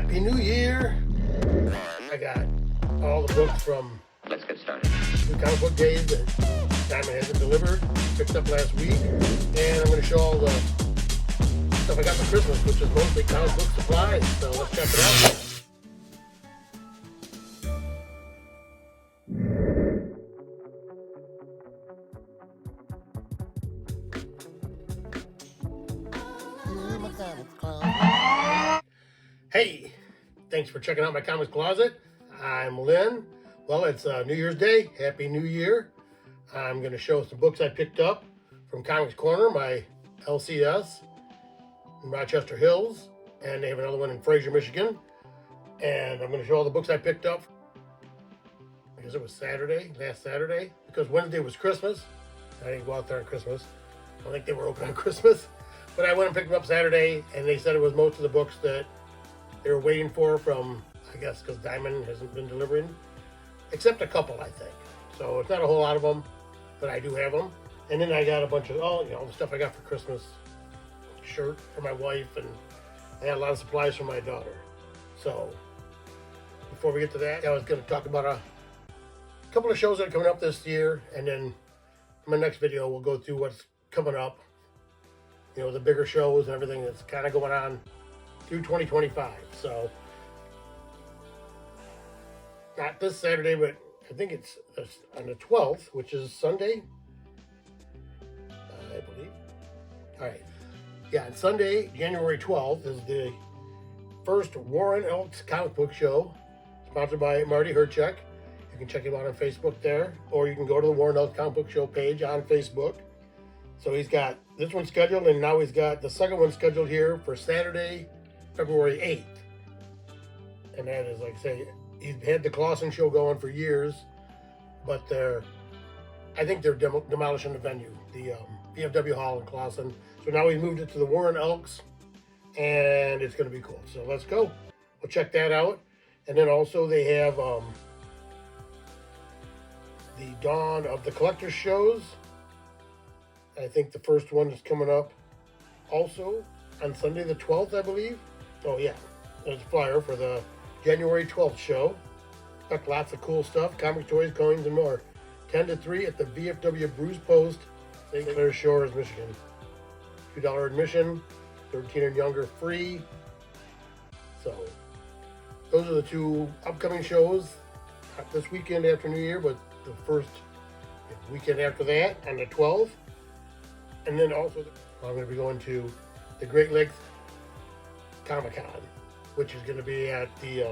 Happy New Year! I got all the books from Let's get started. the comic book days that Diamond hasn't delivered, picked up last week, and I'm going to show all the stuff I got for Christmas, which is mostly comic book supplies, so let's check it out. Hey, thanks for checking out my comics closet. I'm Lynn. Well, it's New Year's Day. Happy New Year. I'm going to show some books I picked up from Comics Corner, my LCS in Rochester Hills, and they have another one in Fraser, Michigan. And I'm going to show all the books I picked up. I guess it was last Saturday, because Wednesday was Christmas. I didn't go out there on Christmas. I don't think they were open on Christmas. But I went and picked them up Saturday, and they said it was most of the books that they were waiting for from, I guess, because Diamond hasn't been delivering, except a couple, I think. So it's not a whole lot of them, but I do have them. And then I got a bunch of, the stuff I got for Christmas, shirt for my wife, and I had a lot of supplies for my daughter. So before we get to that, I was going to talk about a couple of shows that are coming up this year, and then in my next video, we'll go through what's coming up, the bigger shows and everything that's kind of going on through 2025. So not this Saturday, but I think it's on the 12th, which is Sunday, I believe. All right. Yeah, on Sunday, January 12th, is the first Warren Elks comic book show, sponsored by Marty Herchek. You can check him out on Facebook there, or you can go to the Warren Elks comic book show page on Facebook. So he's got this one scheduled, and now he's got the second one scheduled here for Saturday, February 8th. And that is, like I say, he's had the Clausen show going for years, but I think they're demolishing the venue, the VFW Hall in Clausen. So now he's moved it to the Warren Elks, and it's going to be cool. So let's go. We'll check that out. And then also they have the Dawn of the Collectors shows. I think the first one is coming up also on Sunday the 12th, I believe. Oh yeah, there's a flyer for the January 12th show. Got lots of cool stuff, comic toys, coins, and more. 10 to 3 at the VFW Bruce Post, St. Clair Shores, Michigan. $2 admission, 13 and younger free. So those are the two upcoming shows. Not this weekend after New Year, but the first weekend after that on the 12th. And then also I'm going to be going to the Great Lakes Comic-Con, which is going to be at the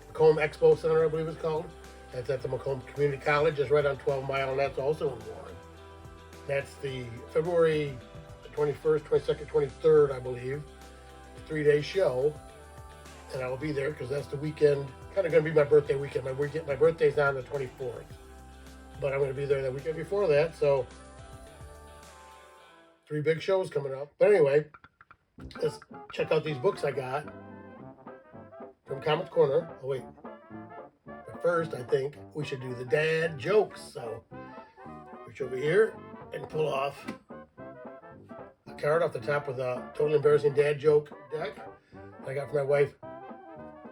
Macomb Expo Center, I believe it's called. That's at the Macomb Community College, just right on 12 Mile, and that's also in Warren. That's the February 21st, 22nd, 23rd, I believe, 3-day show. And I will be there because that's the weekend, kind of going to be my birthday weekend. My birthday's on the 24th, but I'm going to be there the weekend before that, so 3 big shows coming up. But anyway, let's check out these books I got from Comics Corner. Oh wait, but first I think we should do the dad jokes. So reach over here and pull off a card off the top of the Totally Embarrassing Dad Joke deck I got for my wife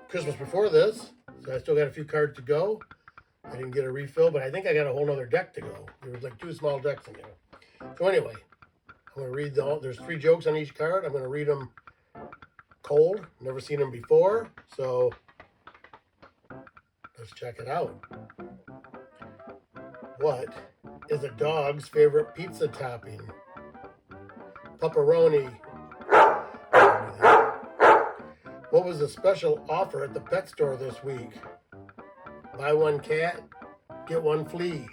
Christmas before this. So I still got a few cards to go. I didn't get a refill, but I think I got a whole nother deck to go. There was like 2 small decks in there. So anyway, I'm going to read there's 3 jokes on each card. I'm going to read them cold. Never seen them before. So let's check it out. What is a dog's favorite pizza topping? Pepperoni. What was the special offer at the pet store this week? Buy 1 cat, get 1 flea.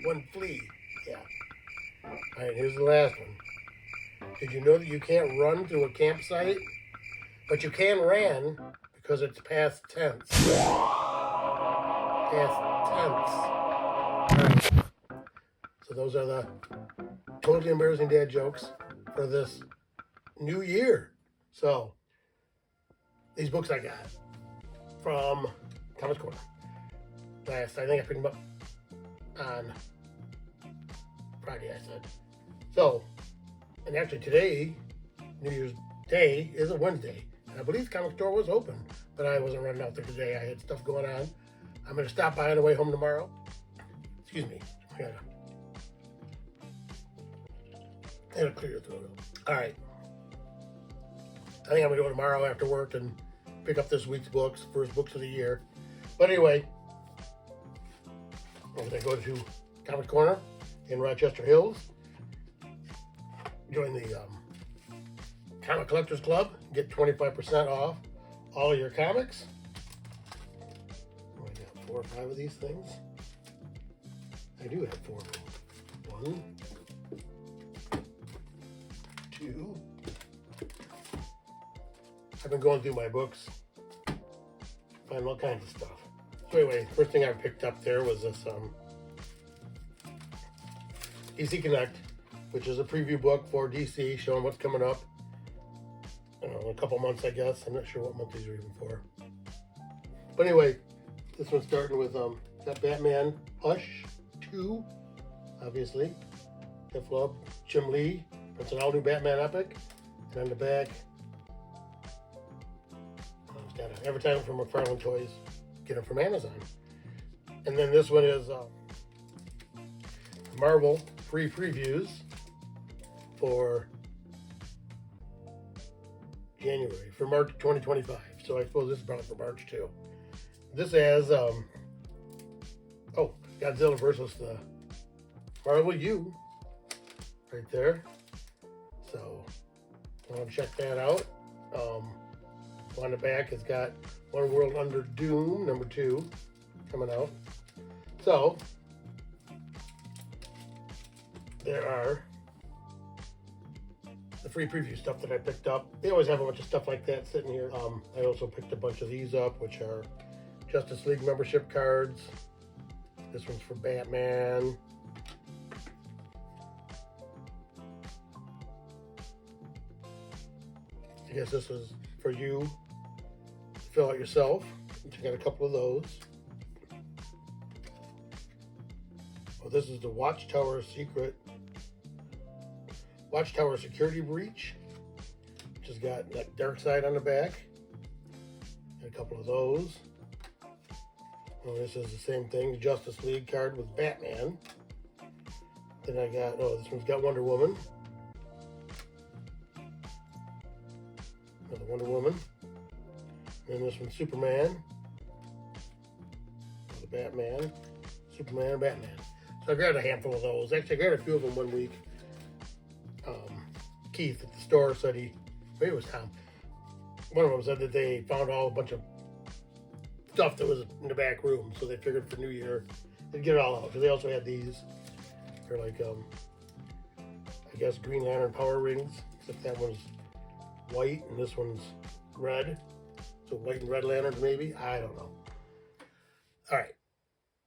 1 flea. Yeah. All right, here's the last one. Did you know that you can't run to a campsite? But you can ran because it's past tense. Past tense. All right. So those are the Totally Embarrassing Dad jokes for this new year. So these books I got from Comics Corner. I think I picked them up on Friday, I said. So, and actually today, New Year's Day, is a Wednesday. I believe the comic store was open, but I wasn't running out there today. I had stuff going on. I'm going to stop by on the way home tomorrow. Excuse me. I gotta clear your throat up. All right. I think I'm going to go tomorrow after work and pick up this week's books, first books of the year. But anyway, I'm going to go to Comic Corner in Rochester Hills. Join the Comic Collectors Club. Get 25% off all your comics. I got 4 or 5 of these things. I do have 4 of them. 1, 2. I've been going through my books, finding all kinds of stuff. So anyway, first thing I picked up there was this DC Connect, which is a preview book for DC, showing what's coming up. I don't know, in a couple months, I guess. I'm not sure what month these are even for. But anyway, this one's starting with got Batman Hush 2, obviously. Jeff Lubb, Jim Lee. It's an all-new Batman epic. And on the back, it's got an advertisement from McFarlane Toys. Get them from Amazon. And then this one is Marvel free previews for January, for March 2025. So I suppose this is probably for March too. This has Godzilla versus the Marvel U right there. So I want to check that out. On the back, it's got One World Under Doom #2 coming out. So there are the free preview stuff that I picked up. They always have a bunch of stuff like that sitting here. I also picked a bunch of these up, which are Justice League membership cards. This one's for Batman. I guess this is for you to fill out yourself. I got a couple of those. Oh, this is the Watchtower Security Breach, which has got that Dark Side on the back. And a couple of those. Oh, this is the same thing, the Justice League card with Batman. Then I got, this one's got Wonder Woman. Another Wonder Woman. And this one's Superman. The Batman. Superman and Batman. So I grabbed a handful of those. Actually, I grabbed a few of them one week. Keith at the store said maybe it was Tom. One of them said that they found a bunch of stuff that was in the back room. So they figured for New Year, they'd get it all out. Because they also had these. They're like, I guess Green Lantern power rings. Except that one's white and this one's red. So white and red lanterns maybe? I don't know. All right.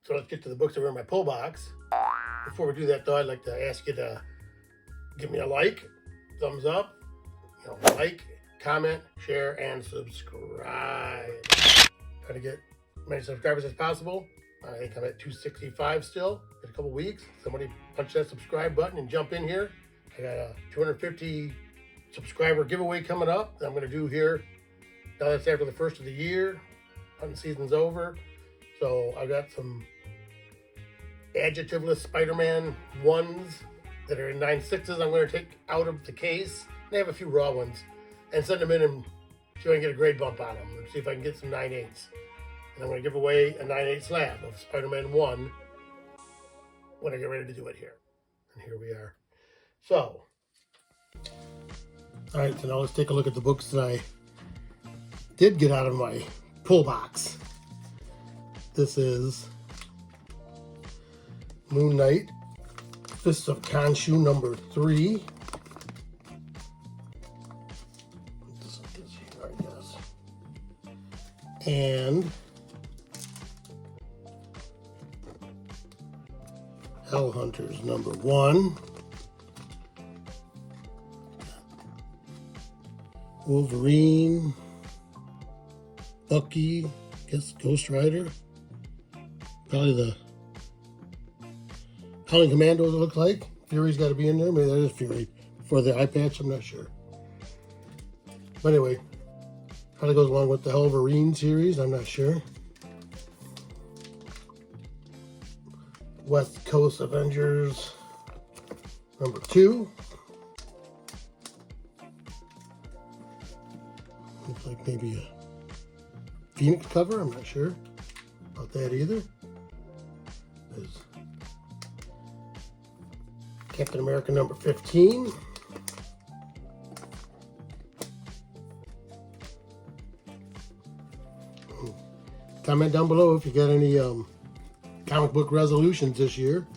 So let's get to the books that were in my pull box. Before we do that though, I'd like to ask you to give me a like, thumbs up, like, comment, share, and subscribe. Try to get as many subscribers as possible. I think I'm at 265 still. In a couple weeks. Somebody punch that subscribe button and jump in here. I got a 250 subscriber giveaway coming up that I'm going to do here. Now that's after the first of the year. Hunting season's over. So I've got some adjectiveless Spider-Man 1s that are in 9.6s I'm going to take out of the case. And I have a few raw ones. And send them in and see if I can get a grade bump on them. And see if I can get some 9.8s. And I'm going to give away a 9.8 slab of Spider-Man 1 when I get ready to do it here. And here we are. So, all right, so now let's take a look at the books that I did get out of my pull box. This is Moon Knight, Fists of Khonshu #3. This is here, I guess. And Hell Hunters #1. Wolverine, Bucky, I guess Ghost Rider. Probably the Howling Commandos, it looks like. Fury's got to be in there. Maybe that is Fury. For the eye patch, I'm not sure. But anyway, Probably goes along with the Wolverine series, I'm not sure. West Coast Avengers #2. Looks like maybe a Phoenix cover, I'm not sure about that either. There's Captain America #15. Comment down below if you got any comic book resolutions this year.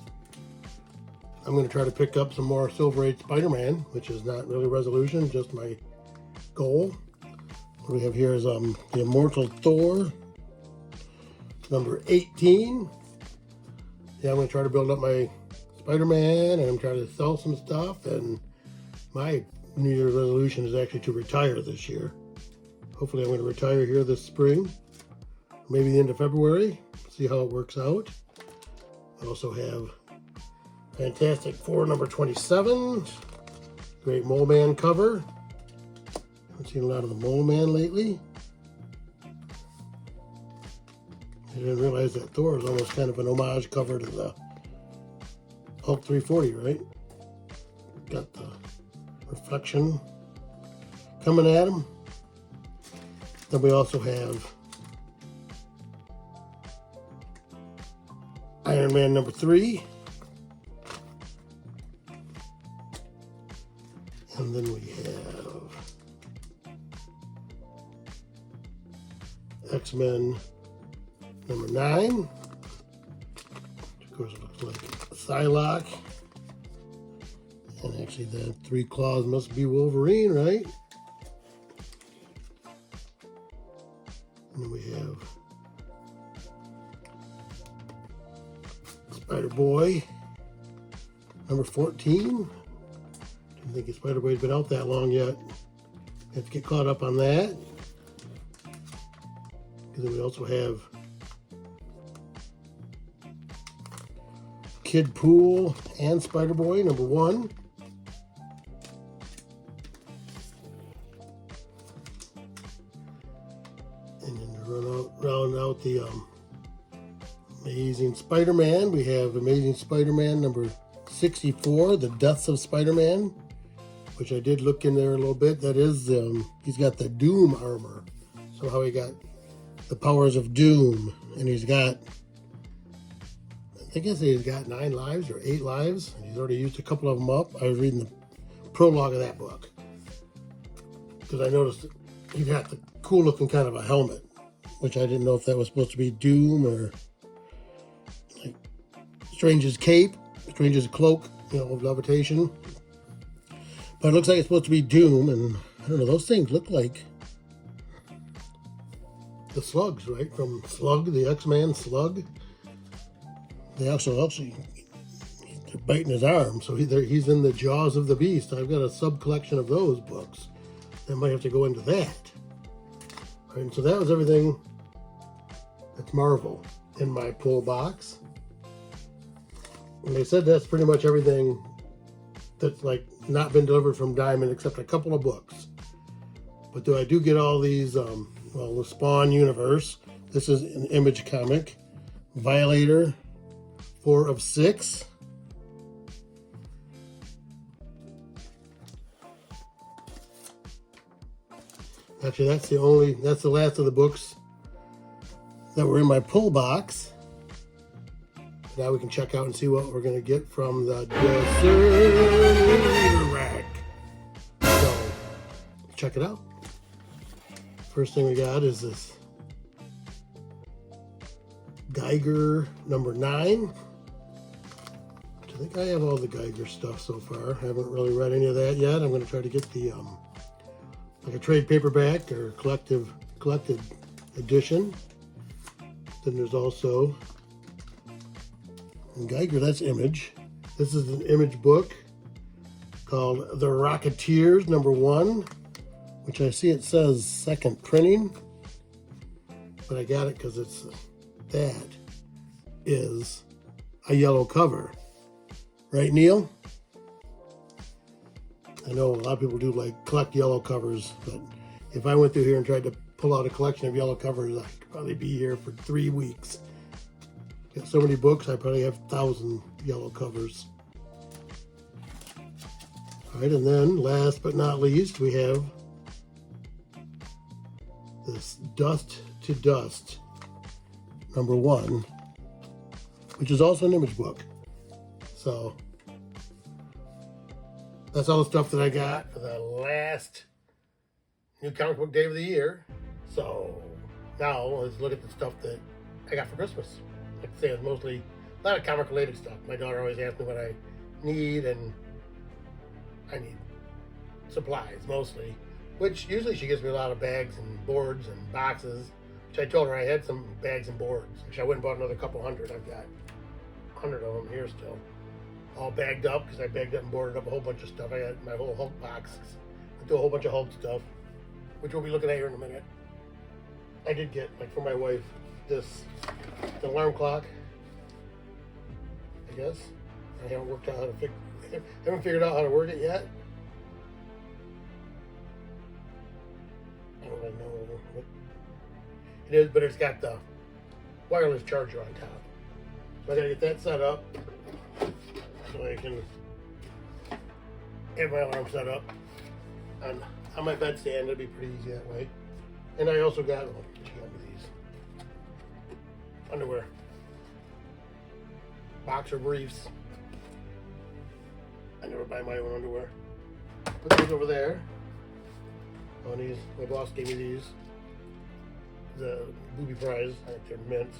I'm going to try to pick up some more Silver Age Spider-Man, which is not really a resolution, just my goal. What we have here is the Immortal Thor #18. Yeah, I'm going to try to build up my Spider-Man, and I'm trying to sell some stuff, and my New Year's resolution is actually to retire this year. Hopefully I'm going to retire here this spring, maybe the end of February, see how it works out. I also have Fantastic Four #27, great Mole Man cover. I've seen a lot of the Mole Man lately. I didn't realize that Thor is almost kind of an homage cover to the Hulk 340, right? Got the reflection coming at him. Then we also have Iron Man #3. And then we have X-Men #9. Of course, it looks like Psylocke. And actually, the 3 claws must be Wolverine, right? And then we have Spider-Boy #14. I think Spider-Boy's been out that long yet. Have to get caught up on that. And then we also have Kid Pool and Spider-Boy #1. And then to round out the Amazing Spider-Man, we have Amazing Spider-Man #64, The Deaths of Spider-Man, which I did look in there a little bit. That is, he's got the Doom armor. So how he got the powers of Doom, and he's got, I think he's got 9 lives or 8 lives, and he's already used a couple of them up. I was reading the prologue of that book, because I noticed he got the cool looking kind of a helmet, which I didn't know if that was supposed to be Doom or like Strange's cape, Strange's cloak, of levitation. But it looks like it's supposed to be Doom, and I don't know, those things look like the slugs, right? From Slug, the X-Man Slug. They also they're biting his arm, so he's in the jaws of the beast. I've got a sub-collection of those books. I might have to go into that. All right, and so that was everything that's Marvel in my pull box. And they said that's pretty much everything that's like not been delivered from Diamond except a couple of books. But I do get all these, well, the Spawn universe. This is an Image comic. Violator, 4 of 6. Actually, that's the last of the books that were in my pull box. Now we can check out and see what we're going to get from the dessert rack. So, check it out. First thing we got is this Geiger #9. I think I have all the Geiger stuff so far. I haven't really read any of that yet. I'm going to try to get the like a trade paperback or collected edition. Then there's also Geiger, that's Image. This is an Image book called The Rocketeers #1, which I see it says second printing, but I got it because that is a yellow cover. Right, Neil? I know a lot of people do like collect yellow covers, but if I went through here and tried to pull out a collection of yellow covers, I could probably be here for 3 weeks. Got so many books, I probably have 1,000 yellow covers. All right, and then last but not least, we have this Dust to Dust #1, which is also an image book. So that's all the stuff that I got for the last new comic book day of the year. So now let's look at the stuff that I got for Christmas. Like I say, it's mostly a lot of comic related stuff. My daughter always asks me what I need, and I need supplies mostly, which usually she gives me a lot of bags and boards and boxes, which I told her I had some bags and boards, which I went and bought another couple hundred. I've got 100 of them here still, all bagged up because I bagged up and boarded up a whole bunch of stuff. I got my whole Hulk box. I do a whole bunch of Hulk stuff, which we'll be looking at here in a minute. I did get, like for my wife, the alarm clock, I guess. I haven't worked out how to haven't figured out how to work it yet. I don't really know what it is, but it's got the wireless charger on top. So I gotta get that set up so I can have my alarm set up on my bedstand. It'll be pretty easy that way. And I also got, she got me these underwear, boxer briefs. I never buy my own underwear. Put these over there. Oh, and these, my boss gave me these. The booby prize, I think they're mint.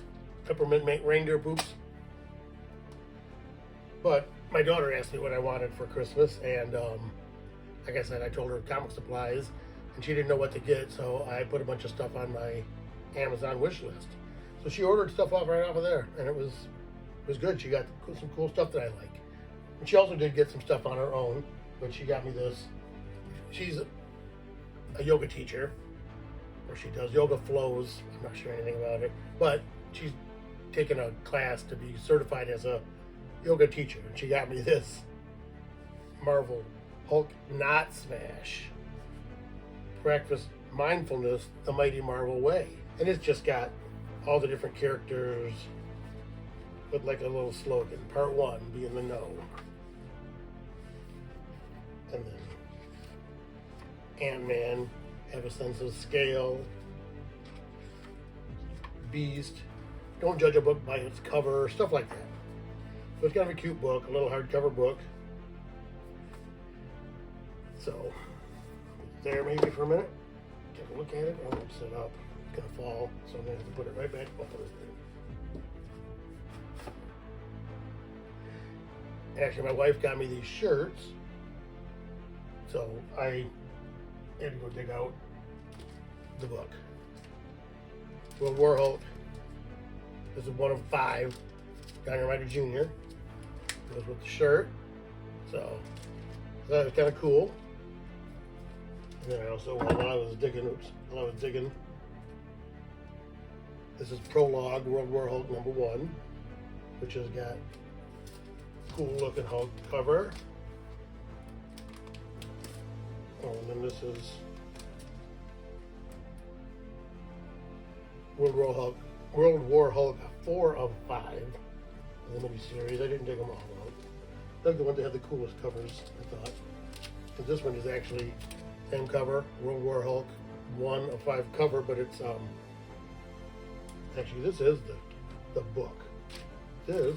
Peppermint reindeer poops. But my daughter asked me what I wanted for Christmas, and like I said, I told her comic supplies, and she didn't know what to get, so I put a bunch of stuff on my Amazon wish list. So she ordered stuff right off of there, and it was good. She got some cool stuff that I like. And she also did get some stuff on her own, but she got me this. She's a yoga teacher, or she does yoga flows. I'm not sure anything about it, but she's taken a class to be certified as a yoga teacher, and she got me this Marvel Hulk Knot Smash. Practice mindfulness the mighty Marvel way. And it's just got all the different characters with like a little slogan. Part 1, be in the know. And then Ant-Man, have a sense of scale. Beast, don't judge a book by its cover, stuff like that. So it's kind of a cute book, a little hardcover book. So, there maybe for a minute. Take a look at it. I won't sit up. It's going to fall, so I'm going to have to put it right back up. Actually, my wife got me these shirts, so I had to go dig out the book. World War Hulk. This is one of 5. Dynamite Jr. Goes with the shirt. So that was kind of cool. And then I also, while I was digging, this is Prologue World War Hulk #1, which has got cool looking Hulk cover. Oh, and then this is World War Hulk 4 of 5, the miniseries. I didn't dig them all out. I think the one that had the coolest covers, I thought. But this one is actually same cover, World War Hulk 1 of 5 cover, but it's actually this is the book. This is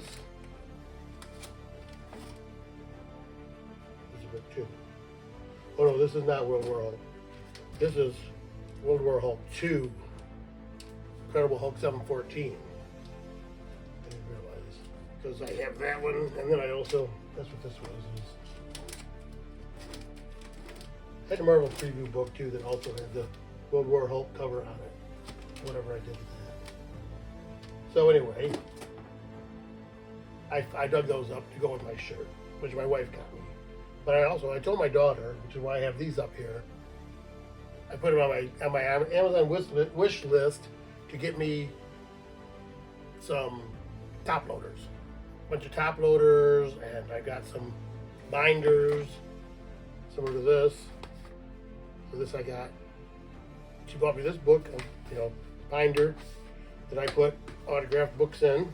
a book too. Oh no, this is not World War Hulk. This is World War Hulk 2. Incredible Hulk 714. I didn't realize. Because I have that one, and then I also, that's what this was. I had a Marvel preview book too that also had the World War Hulk cover on it. Whatever I did with that. So anyway, I dug those up to go with my shirt, which my wife got me. But I told my daughter, which is why I have these up here. I put them on my Amazon wish list to get me some top loaders, a bunch of top loaders, and I got some binders similar to this. So this I got she bought me this book, binder that I put autographed books in,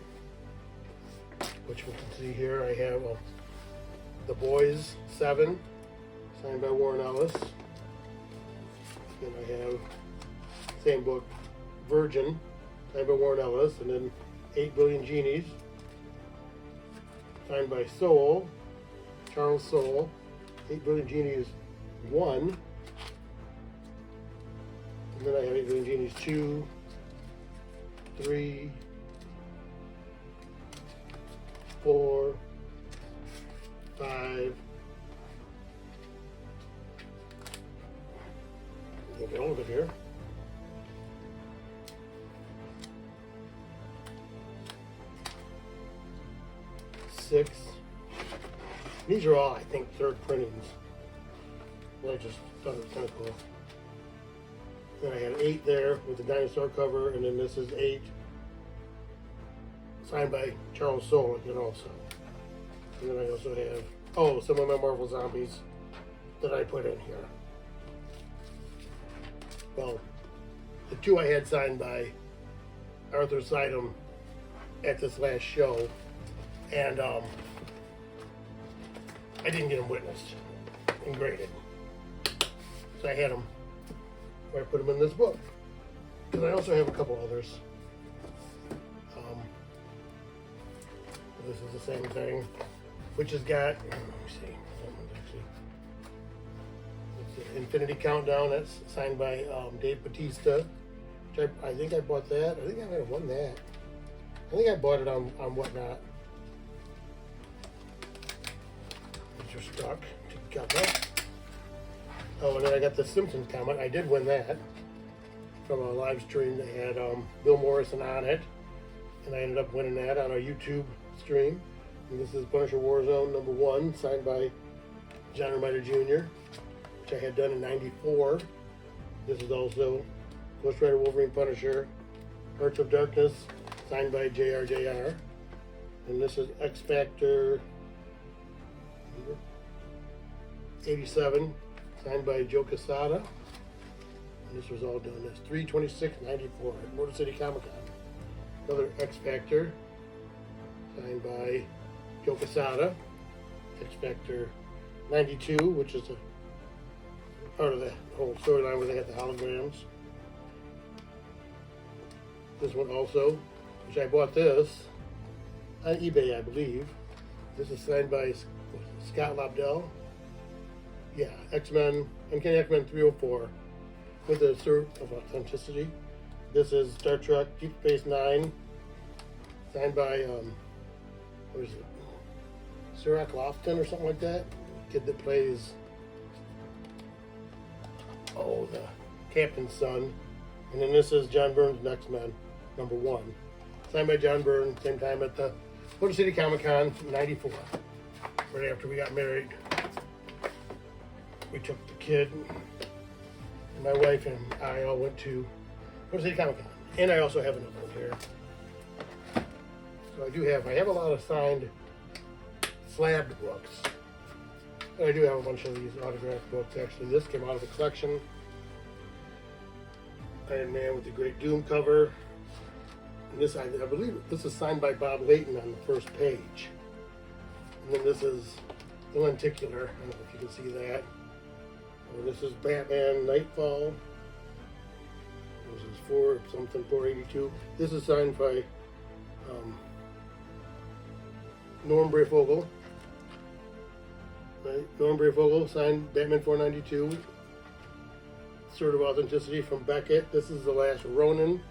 which we can see here. I have The Boys 7, signed by Warren Ellis. Then I have same book, Virgin, signed by Warren Ellis, and then 8 Billion Genies, signed by Soule, Charles Soule. 8 Billion Genies 1. And then I have 8 Billion Genies 2, 3, 4, 5. Get all of it here. 6. These are all, I think, third printings. I just thought it was kind of cool. Then I had 8 there with the dinosaur cover, and then this is 8, signed by Charles Soule again also. And then I also have, some of my Marvel Zombies that I put in here. Well, the 2 I had signed by Arthur Sidem at this last show, and I didn't get them witnessed and graded. So I had them, where I put them in this book. Because I also have a couple others. This is the same thing, which has got, let me see, it's the Infinity Countdown. That's signed by Dave Bautista. Which I think I bought that. I think I might have won that. I think I bought it on Whatnot. These are stuck together. Oh, and then I got the Simpsons comic. I did win that from a live stream. They had Bill Morrison on it, and I ended up winning that on a YouTube stream. And this is Punisher Warzone #1, signed by John Romita Jr., which I had done in '94. This is also Ghost Rider, Wolverine, Punisher, Hearts of Darkness, signed by JR. And this is X Factor 87, signed by Joe Quesada. And this was all done as 3/26/94 at Motor City Comic Con. Another X Factor, signed by Joe Quesada. X Factor 92, which is a part of the whole storyline where they had the holograms. This one also, which I bought this on eBay, I believe. This is signed by Scott Lobdell. Yeah, X-Men, Uncanny X-Men 304, with a cert of authenticity. This is Star Trek Deep Space Nine, signed by, what is it? Sirach Lofton or something like that? Kid that plays, the Captain's son. And then this is John Byrne's X-Men #1, signed by John Byrne, same time at the Motor City Comic Con '94. Right after we got married, we took the kid, and my wife and I all went to Motor City Comic Con. And I also have another one here. So I have a lot of signed slabbed books. And I do have a bunch of these autographed books. Actually, this came out of a collection. Iron Man with the Great Doom cover. And this, I believe, this is signed by Bob Layton on the first page. And then this is the lenticular. I don't know if you can see that. And this is Batman Nightfall. This is 482. This is signed by Norm Breyfogle. Right? Norm Breyfogle signed Batman 492. Sort of authenticity from Beckett. This is The Last Ronin.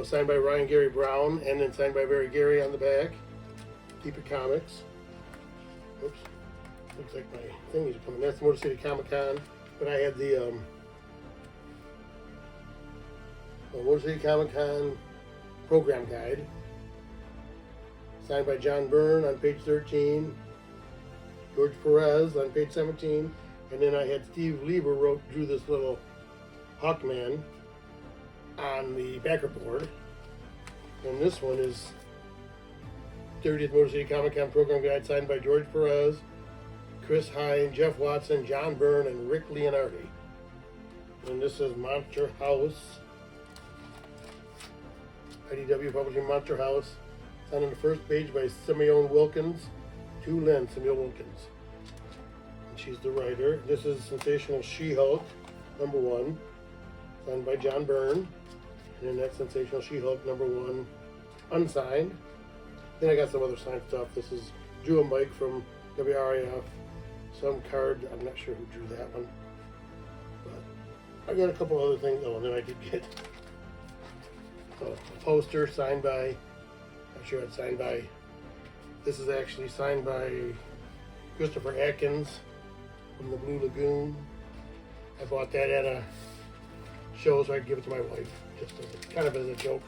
Signed by Ryan Gary Brown, and then signed by Barry Gary on the back. Keep It Comics. Oops. Looks like my thingies are coming. That's Motor City Comic Con. But I had the Motor City Comic Con program guide. Signed by John Byrne on page 13. George Perez on page 17. And then I had Steve Lieber drew this little Hawkman on the backer board. And this one is 30th Motor City Comic Con program guide, signed by George Perez, Chris Hine, Jeff Watson, John Byrne, and Rick Leonardi. And this is Monster House. IDW Publishing Monster House. Signed on the first page by Simeon Wilkins. To Lynn, Simeon Wilkins. And she's the writer. This is Sensational She-Hulk, #1. Signed by John Byrne. And then that's Sensational She-Hulk, #1. Unsigned. Then I got some other signed stuff. This is Drew and Mike from WRIF. Some card, I'm not sure who drew that one. But I got a couple other things. Oh, and then I did get a poster signed by, I'm sure it's signed by, this is actually signed by Christopher Atkins from the Blue Lagoon. I bought that at a show so I could give it to my wife, just as kind of as a joke.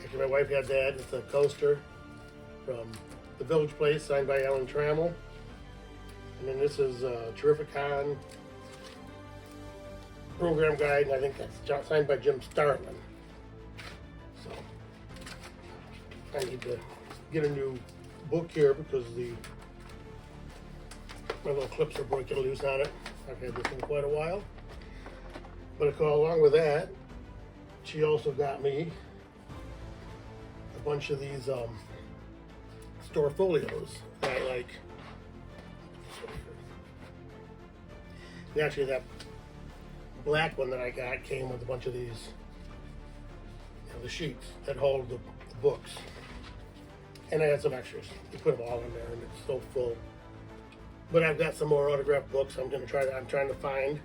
Actually, my wife had that. It's a coaster from The Village Place, signed by Alan Trammell. And then this is Terrificon program guide, and I think that's signed by Jim Starlin. So I need to get a new book here because my little clips are breaking loose on it. I've had this in quite a while. But along with that, she also got me a bunch of these store folios that I like. And actually, that black one that I got came with a bunch of these, the sheets that hold the books. And I had some extras. You put them all in there, and it's so full. But I've got some more autographed books I'm trying to find.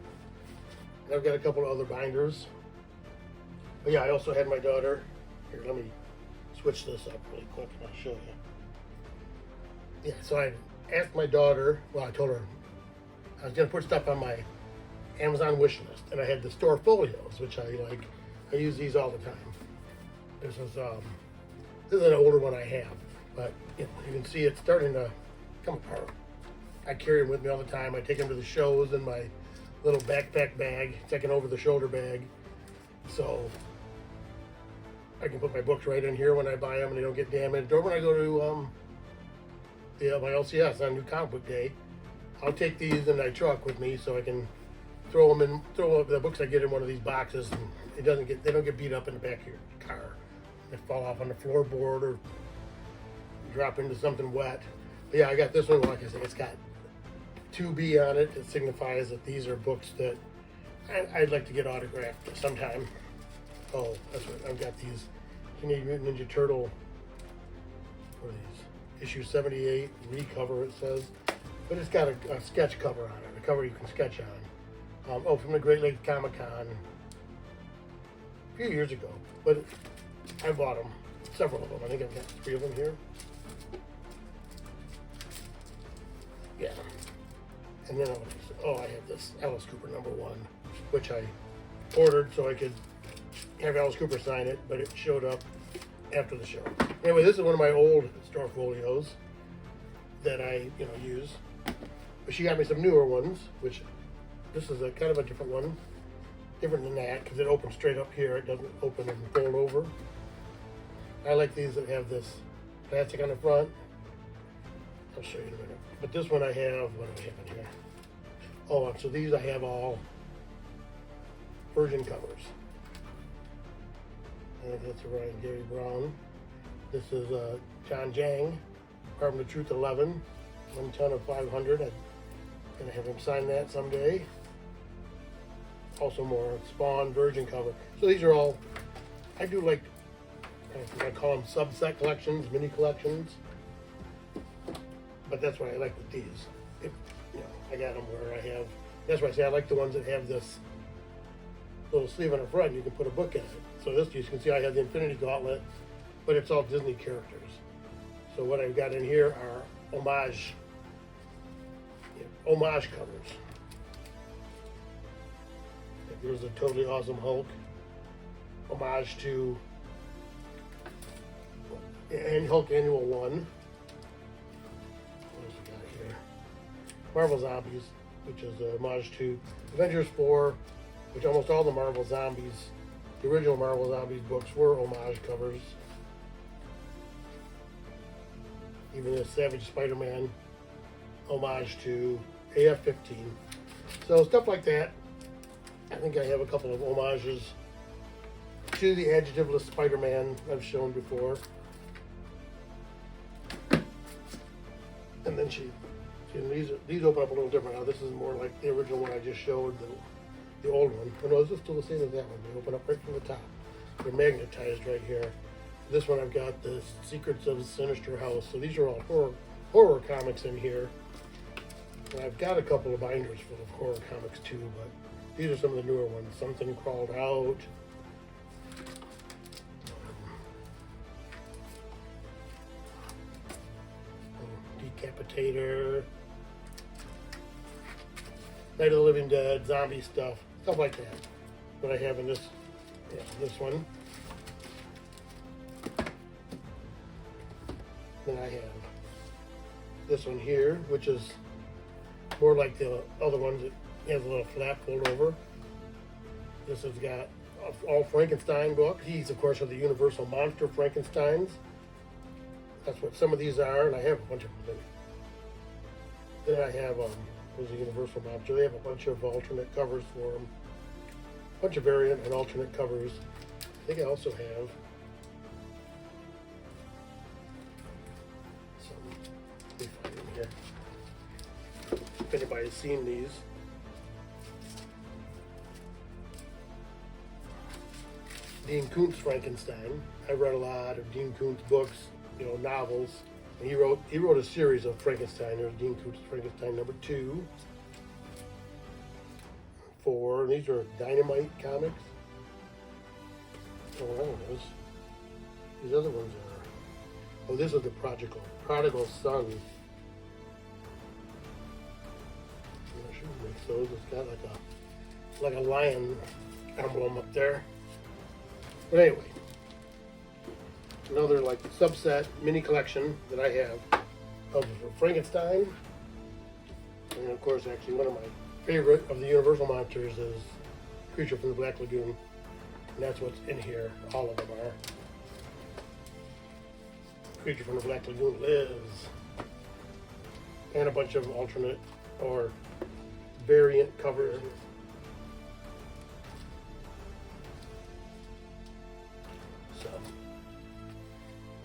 And I've got a couple of other binders. But yeah, I also had my daughter. Here, let me switch this up really quick and I'll show you. Yeah, so I asked my daughter, well, I told her I was going to put stuff on my Amazon wish list, and I had the store folios, which I like. I use these all the time. This is an older one I have, but you can see it's starting to come apart. I carry them with me all the time. I take them to the shows in my little backpack bag. It's like an over-the-shoulder bag, so I can put my books right in here when I buy them, and they don't get damaged. Or when I go to my LCS on New Comic Book Day, I'll take these in my truck with me so I can throw the books I get in one of these boxes, and they don't get beat up in the back of your car. They fall off on the floorboard or drop into something wet. But yeah, I got this one. Like I said, it's got 2B on it. It signifies that these are books that I'd like to get autographed sometime. Oh, that's what I've got. These Teenage Mutant Ninja Turtle. What are these? Issue 78 recover, it says, but it's got a sketch cover on it. A cover you can sketch on. From the Great Lakes Comic Con a few years ago, but I bought them, several of them. I think I've got 3 of them here. Yeah. And then I have this Alice Cooper #1, which I ordered so I could have Alice Cooper sign it, but it showed up after the show. Anyway, this is one of my old store folios that I use. But she got me some newer ones, which this is a kind of a different one, different than that because it opens straight up here. It doesn't open and fold over. I like these that have this plastic on the front. I'll show you in a minute. But this one I have, what do I have in here? Oh, and so these I have all version covers. And that's a Ryan Gary Brown. This is John Jang, Department of Truth 11, 1 ton of 500. I'm gonna have him sign that someday. Also more Spawn version cover. So these are all, I do like, I call them subset collections, mini collections. But that's why I like with these. I got them where I have, that's why I say I like the ones that have this little sleeve on the front. You can put a book in it. So this, you can see I have the Infinity Gauntlet, but it's all Disney characters. So what I've got in here are homage covers. Here's a Totally Awesome Hulk, homage to Hulk Annual 1. What else we got here? Marvel Zombies, which is a homage to Avengers 4, which almost all the Marvel Zombies, the original Marvel Zombies books were homage covers. Even the Savage Spider-Man homage to AF-15. So stuff like that. I think I have a couple of homages to the adjectiveless Spider-Man I've shown before. And then these open up a little different now. This is more like the original one I just showed, the old one. Oh no, this is still the same as that one. They open up right from the top. They're magnetized right here. This one I've got the Secrets of Sinister House. So these are all horror comics in here. And I've got a couple of binders full of horror comics too, but these are some of the newer ones. Something Crawled Out. Decapitator. Night of the Living Dead, zombie stuff like that. What I have in this one. Then I have this one here, which is more like the other ones. It has a little flap fold over. This has got all Frankenstein books. These, of course, are the Universal Monster Frankensteins. That's what some of these are, and I have a bunch of them. Then I have there's a Universal Monster. They have a bunch of alternate covers for them. A bunch of variant and alternate covers. I think I also have let me find them here. If anybody's seen these. Dean Koontz Frankenstein. I read a lot of Dean Koontz books, novels. And he wrote a series of Frankenstein. There's Dean Koontz Frankenstein number 2, 4. And these are Dynamite comics. Oh, one of those. These other ones are. Oh, this is the Prodigal Son. I'm not sure who makes those. It's got like a lion emblem up there. But anyway, another like subset mini collection that I have of Frankenstein. And of course, actually one of my favorite of the Universal Monsters is Creature from the Black Lagoon. And that's what's in here. All of them are. Creature from the Black Lagoon lives. And a bunch of alternate or variant covers. So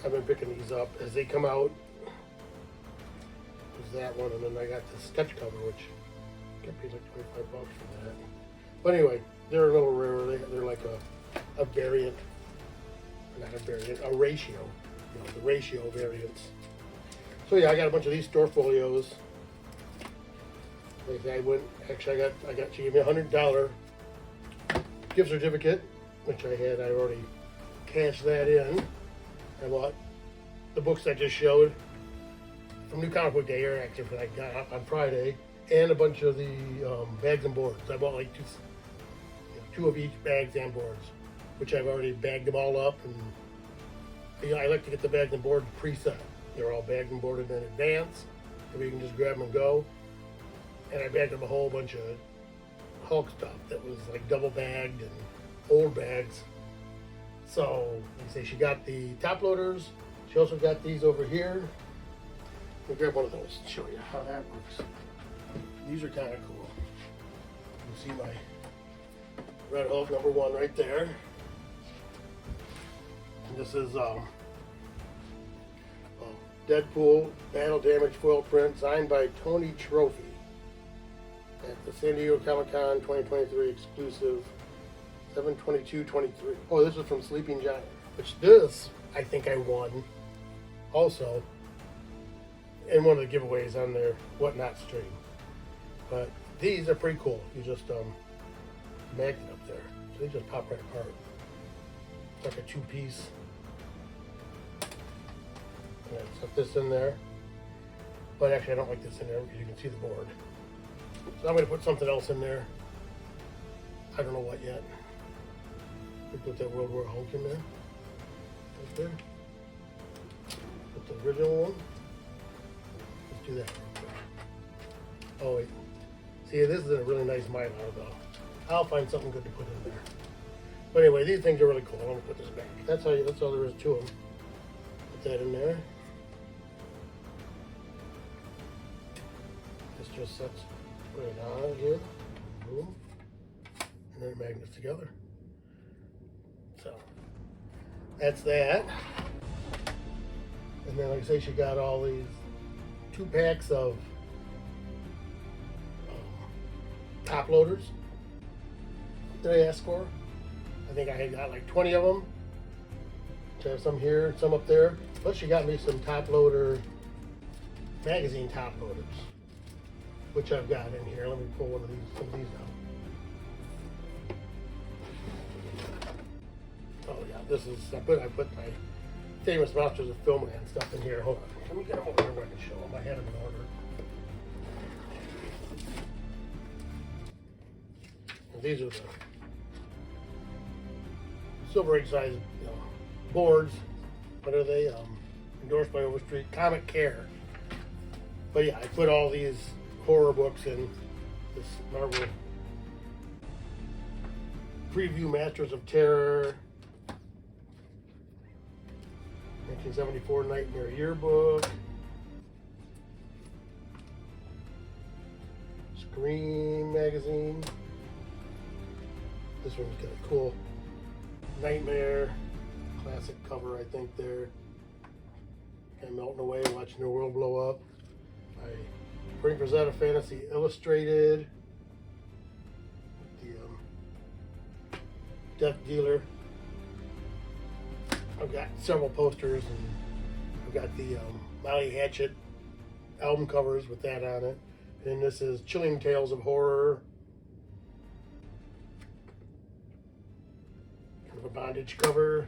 I've been picking these up as they come out. There's that one, and then I got the sketch cover, which could be like $25 for that. But anyway, they're a little rarer. They're like a variant, not a variant, a ratio. The ratio variants. So yeah, I got a bunch of these store folios. Like I got she gave me $100 gift certificate, which I already cashed that in. I bought the books I just showed from New Comic Book Day, or actually I got on Friday, and a bunch of the bags and boards. I bought like two of each bags and boards, which I've already bagged them all up. And I like to get the bags and boards preset. They're all bagged and boarded in advance, so we can just grab them and go. And I bagged up a whole bunch of Hulk stuff that was like double bagged and old bags. So, like I say, she got the top loaders. She also got these over here. Let me grab one of those and show you how that works. These are kind of cool. You can see my Red Hulk number 1 right there. And this is Deadpool Battle Damage foil print signed by Tony Trophy at the San Diego Comic-Con 2023 exclusive 7/22/23. Oh, this is from Sleeping Giant, which this I think I won also in one of the giveaways on their Whatnot stream. But these are pretty cool. You just magnet up there, so they just pop right apart. It's like a 2-piece. And I set this in there, but actually I don't like this in there because you can see the board. So I'm going to put something else in there. I don't know what yet. We put that World War Hulk in there. Right there. Put the original one. Let's do that real quick. Oh wait. See, this is a really nice Mylar though. I'll find something good to put in there. But anyway, these things are really cool. I'm gonna put this back. That's all there is to them. Put that in there. This just sets right on here. them, and then it magnets together. So that's that. And then, like I say, she got all these 2 packs of top loaders that I asked for. I think I had got like 20 of them. So I have some here and some up there. Plus she got me some top loader, magazine top loaders, which I've got in here. Let me pull some of these out. Oh yeah, this is, I put my famous Masters of Filmland stuff in here. Hold on, let me get them over here where I can show them. I had them in order. And these are the Silver Egg size boards. What are they? Endorsed by Overstreet. Comic Care. But yeah, I put all these horror books in this Marvel Preview Masters of Terror 1974 Nightmare Yearbook. Scream magazine. This one's got a cool Nightmare classic cover, I think there. Kind of melting away, watching the world blow up. By Frank Frazetta Fantasy Illustrated. The Death Dealer. I've got several posters, and I've got the Molly Hatchet album covers with that on it. And this is Chilling Tales of Horror. Kind of a bondage cover.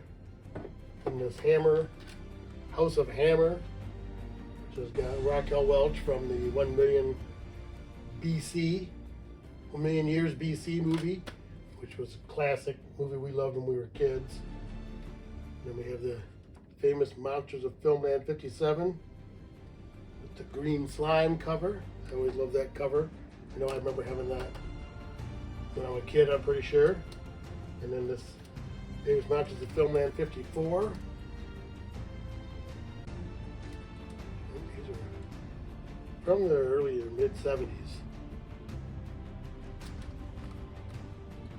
And this Hammer, House of Hammer, which has got Raquel Welch from the 1 Million Years BC movie, which was a classic movie we loved when we were kids. Then we have the famous Monsters of Filmland 57 with the green slime cover. I always loved that cover. I know I remember having that when I was a kid, I'm pretty sure. And then this famous Monsters of Filmland 54. These are from the early or mid 70s.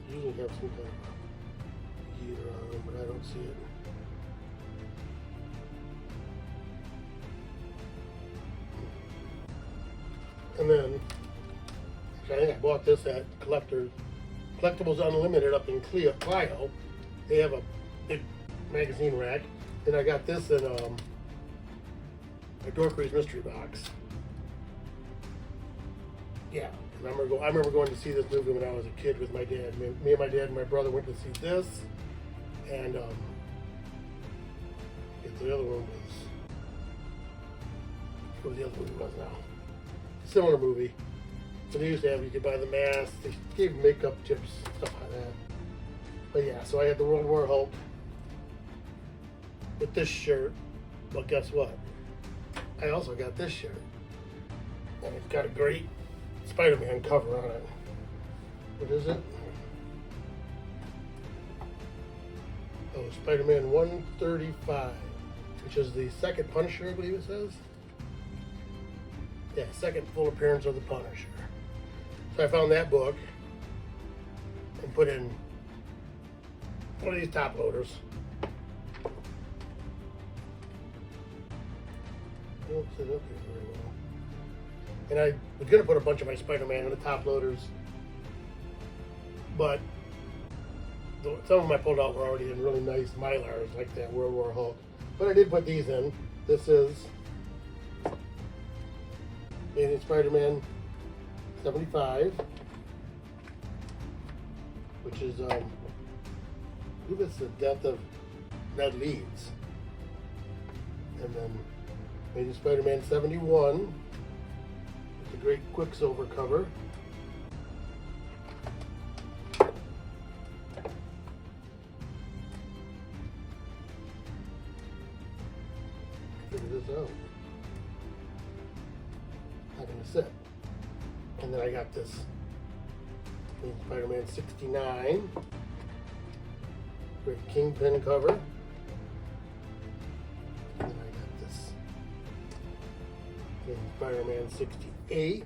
Usually have some kind of year on them, but I don't see it. And then, I think I bought this at Collectibles Unlimited up in Clio. They have a big magazine rack. Then I got this in a Dorkery's mystery box. Yeah, and I remember going to see this movie when I was a kid with my dad. Me and my dad and my brother went to see this, and the other one was, what the other movie was now. Similar movie. So they used to have, you could buy the mask, they gave makeup tips, stuff like that. But yeah, so I had the World War Hulk with this shirt. But guess what? I also got this shirt. And it's got a great Spider-Man cover on it. What is it? Oh, Spider-Man 135, which is the second Punisher, I believe it says. Yeah, second full appearance of the Punisher. So I found that book and put in one of these top loaders. I don't sit up here very well. And I was going to put a bunch of my Spider-Man in the top loaders, but some of them I pulled out were already in really nice Mylars, like that World War Hulk. But I did put these in. This is Amazing Spider-Man 75, which is, I believe it's the death of Ned Leeds. And then Amazing Spider-Man 71, with a great Quicksilver cover. Figure this out. Having a sip. And then I got this Spider-Man 69 with Kingpin cover. And then I got this Spider-Man 68,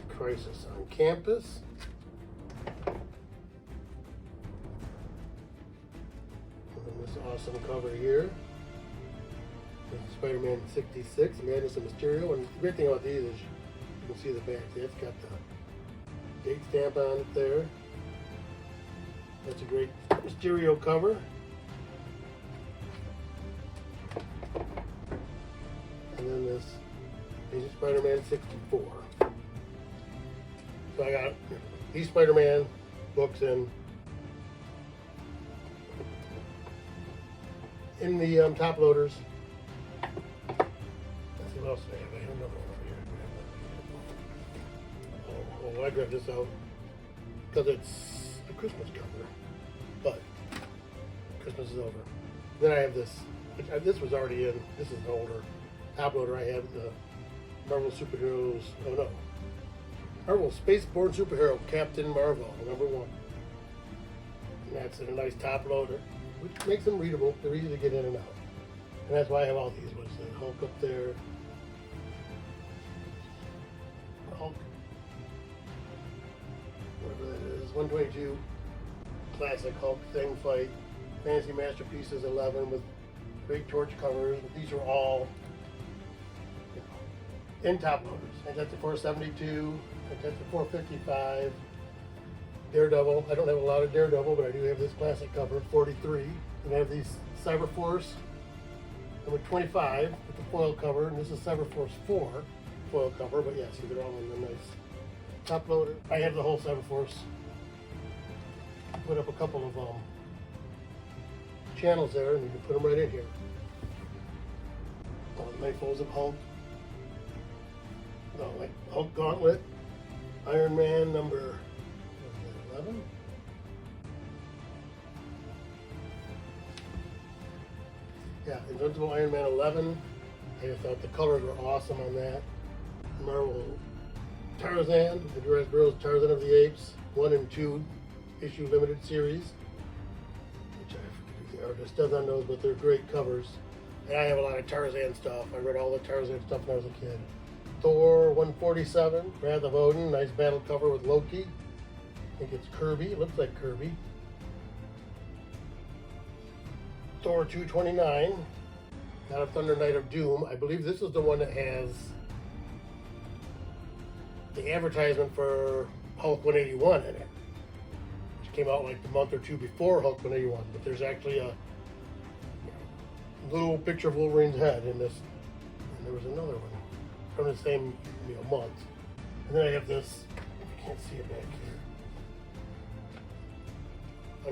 Crisis on Campus. awesome cover here. This is Spider-Man 66, Madness of Mysterio. And the great thing about these is you can see the back. It's got the date stamp on it there. That's a great Mysterio cover. And then this Amazing Spider-Man 64. So I got these Spider-Man books in the top loaders. Let's see what else I have. I have another one over here. Oh, I grabbed this out because it's a Christmas cover, but Christmas is over. Then I have this. This was already in. This is an older top loader. I have the Marvel Superheroes. Oh no, Marvel Spaceborne Superhero Captain Marvel #1. And that's in a nice top loader, which makes them readable. They're easy to get in and out. And that's why I have all these. What's the Hulk up there? Hulk. Whatever that is. 122. Classic Hulk Thing Fight. Fantasy Masterpieces 11 with great torch covers. But these are all in top loaders. I got the 472. I got the 455. Daredevil. I don't have a lot of Daredevil, but I do have this classic cover, 43. And I have these Cyberforce number 25 with the foil cover, and this is Cyberforce 4 foil cover, but yeah, see, they're all in the nice top loader. I have the whole Cyberforce. Put up a couple of channels there, and you can put them right in here. All the Nightfalls of Hulk. No, like Hulk Gauntlet, Iron Man number 11. Yeah, Invincible Iron Man 11. I just thought the colors were awesome on that. Marvel Tarzan, the Jurassic Bros. Tarzan of the Apes, 1 and 2 issue limited series, which I forget who the artist does on those, but they're great covers. And I have a lot of Tarzan stuff. I read all the Tarzan stuff when I was a kid. Thor 147, Wrath of Odin, nice battle cover with Loki. I think it's Kirby, it looks like Kirby. Thor 229, got a Thunder Knight of Doom. I believe this is the one that has the advertisement for Hulk 181 in it, which came out like the month or two before Hulk 181. But there's actually a little picture of Wolverine's head in this, and there was another one from the same month. And then I have this, you can't see it back here,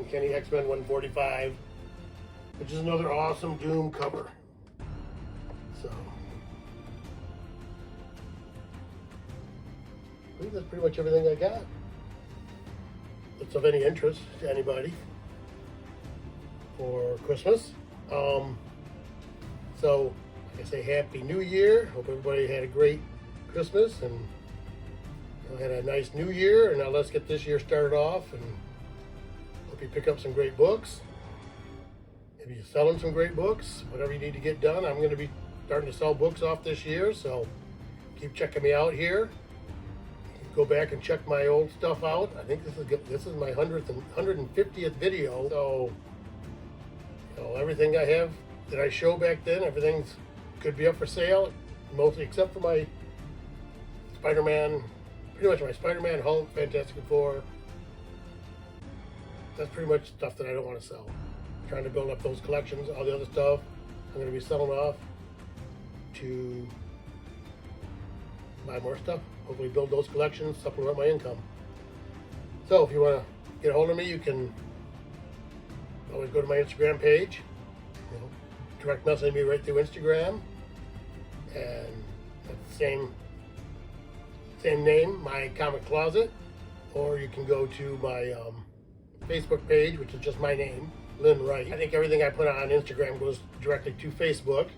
Uncanny X-Men 145, which is another awesome Doom cover. So, I think that's pretty much everything I got that's of any interest to anybody for Christmas. So, I say Happy New Year. Hope everybody had a great Christmas and had a nice New Year. And now let's get this year started off, and hope you pick up some great books. Maybe you're selling some great books, whatever you need to get done. I'm going to be starting to sell books off this year, so keep checking me out here. You can go back and check my old stuff out. I think this is my 150th video, so everything I have that I show back then, everything's could be up for sale, mostly except for my Spider-Man, pretty much my Spider-Man, Hulk, Fantastic Four. That's pretty much stuff that I don't want to sell. I'm trying to build up those collections. All the other stuff I'm going to be selling off to buy more stuff. Hopefully build those collections, supplement my income. So if you want to get a hold of me, you can always go to my Instagram page. Direct message me right through Instagram, and that's the same name, My Comic Closet. Or you can go to my Facebook page, which is just my name, Lynn Wright. I think everything I put on Instagram goes directly to Facebook.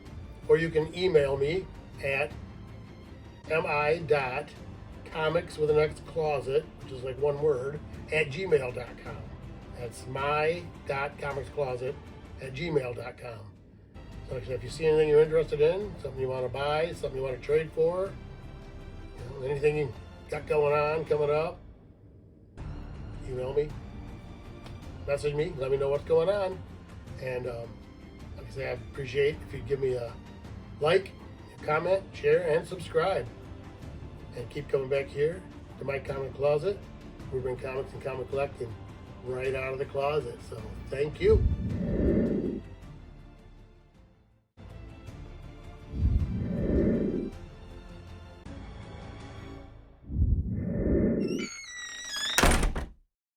Or you can email me at mi.comics_closet, which is like one word, @gmail.com. That's my.comicscloset@gmail.com. So if you see anything you're interested in, something you want to buy, something you want to trade for, anything you got going on, coming up, email me, message me, let me know what's going on. And I say, I appreciate if you give me a like, a comment, share, and subscribe. And keep coming back here to my comic closet. We bring comics and comic collecting right out of the closet. So thank you.